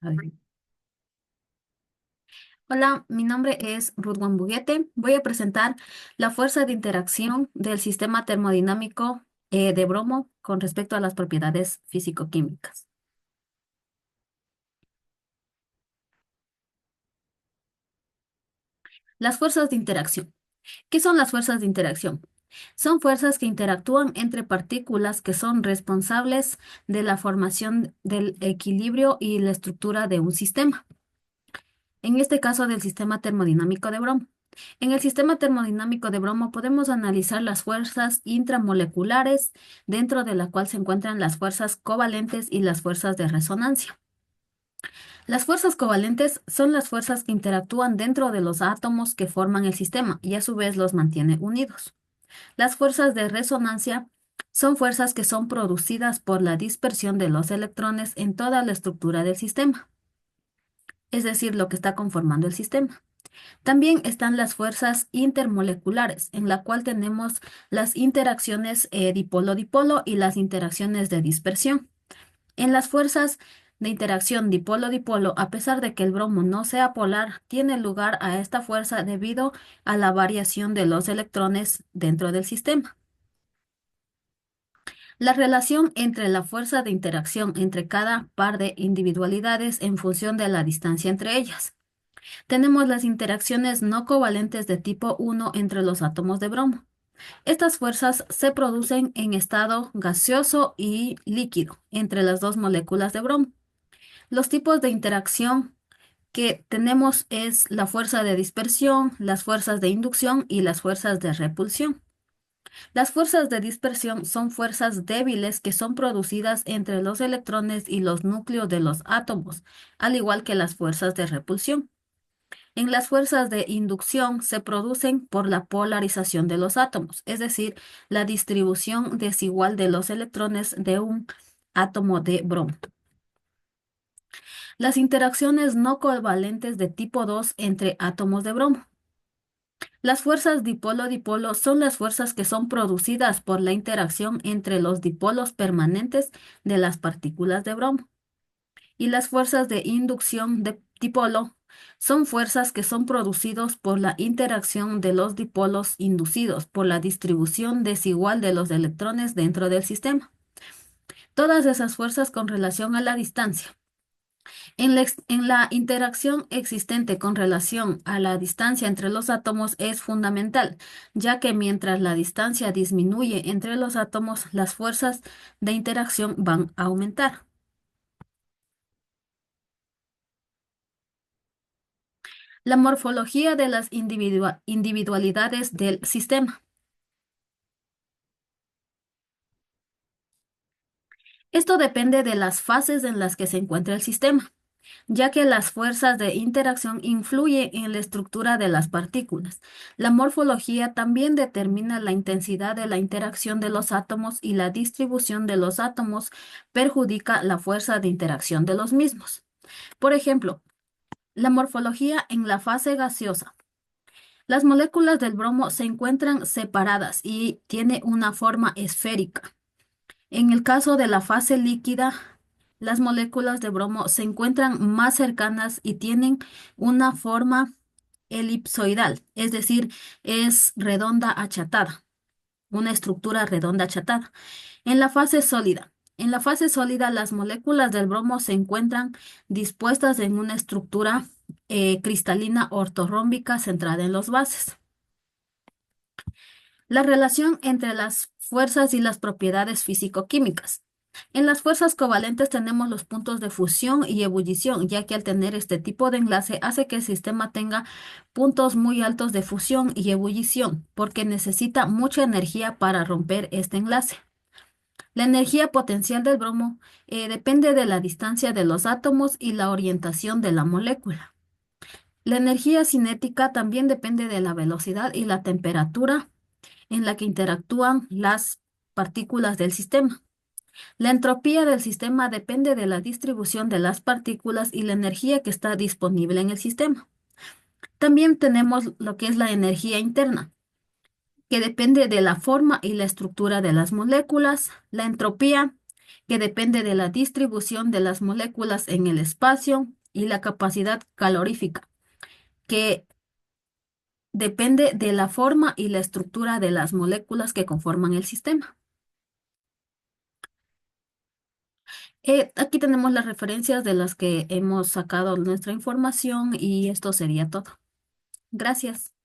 A ver. Hola, mi nombre es Ruth Wambuguete. Voy a presentar la fuerza de interacción del sistema termodinámico de bromo con respecto a las propiedades físico-químicas. Las fuerzas de interacción. ¿Qué son las fuerzas de interacción? Son fuerzas que interactúan entre partículas que son responsables de la formación del equilibrio y la estructura de un sistema. En este caso del sistema termodinámico de bromo. En el sistema termodinámico de bromo podemos analizar las fuerzas intramoleculares, dentro de la cual se encuentran las fuerzas covalentes y las fuerzas de resonancia. Las fuerzas covalentes son las fuerzas que interactúan dentro de los átomos que forman el sistema y a su vez los mantiene unidos. Las fuerzas de resonancia son fuerzas que son producidas por la dispersión de los electrones en toda la estructura del sistema, es decir, lo que está conformando el sistema. También están las fuerzas intermoleculares, en la cual tenemos las interacciones dipolo-dipolo y las interacciones de dispersión. En las fuerzas de interacción dipolo-dipolo, a pesar de que el bromo no sea polar, tiene lugar a esta fuerza debido a la variación de los electrones dentro del sistema. La relación entre la fuerza de interacción entre cada par de individualidades en función de la distancia entre ellas. Tenemos las interacciones no covalentes de tipo 1 entre los átomos de bromo. Estas fuerzas se producen en estado gaseoso y líquido entre las dos moléculas de bromo. Los tipos de interacción que tenemos es la fuerza de dispersión, las fuerzas de inducción y las fuerzas de repulsión. Las fuerzas de dispersión son fuerzas débiles que son producidas entre los electrones y los núcleos de los átomos, al igual que las fuerzas de repulsión. En las fuerzas de inducción se producen por la polarización de los átomos, es decir, la distribución desigual de los electrones de un átomo de bromo. Las interacciones no covalentes de tipo 2 entre átomos de bromo. Las fuerzas dipolo-dipolo son las fuerzas que son producidas por la interacción entre los dipolos permanentes de las partículas de bromo. Y las fuerzas de inducción de dipolo son fuerzas que son producidas por la interacción de los dipolos inducidos por la distribución desigual de los electrones dentro del sistema. Todas esas fuerzas con relación a la distancia. En la interacción existente con relación a la distancia entre los átomos es fundamental, ya que mientras la distancia disminuye entre los átomos, las fuerzas de interacción van a aumentar. La morfología de las individualidades del sistema. Esto depende de las fases en las que se encuentra el sistema, ya que las fuerzas de interacción influyen en la estructura de las partículas. La morfología también determina la intensidad de la interacción de los átomos y la distribución de los átomos perjudica la fuerza de interacción de los mismos. Por ejemplo, la morfología en la fase gaseosa. Las moléculas del bromo se encuentran separadas y tiene una forma esférica. En el caso de la fase líquida, las moléculas de bromo se encuentran más cercanas y tienen una forma elipsoidal, es decir, es redonda achatada, una estructura redonda achatada. En la fase sólida. En la fase sólida, las moléculas del bromo se encuentran dispuestas en una estructura cristalina ortorrómbica centrada en los bases. La relación entre las fuerzas y las propiedades físico-químicas. En las fuerzas covalentes tenemos los puntos de fusión y ebullición, ya que al tener este tipo de enlace hace que el sistema tenga puntos muy altos de fusión y ebullición, porque necesita mucha energía para romper este enlace. La energía potencial del bromo depende de la distancia de los átomos y la orientación de la molécula. La energía cinética también depende de la velocidad y la temperatura en la que interactúan las partículas del sistema. La entropía del sistema depende de la distribución de las partículas y la energía que está disponible en el sistema. También tenemos lo que es la energía interna, que depende de la forma y la estructura de las moléculas, la entropía, que depende de la distribución de las moléculas en el espacio, y la capacidad calorífica, que depende de la forma y la estructura de las moléculas que conforman el sistema. Aquí tenemos las referencias de las que hemos sacado nuestra información y esto sería todo. Gracias.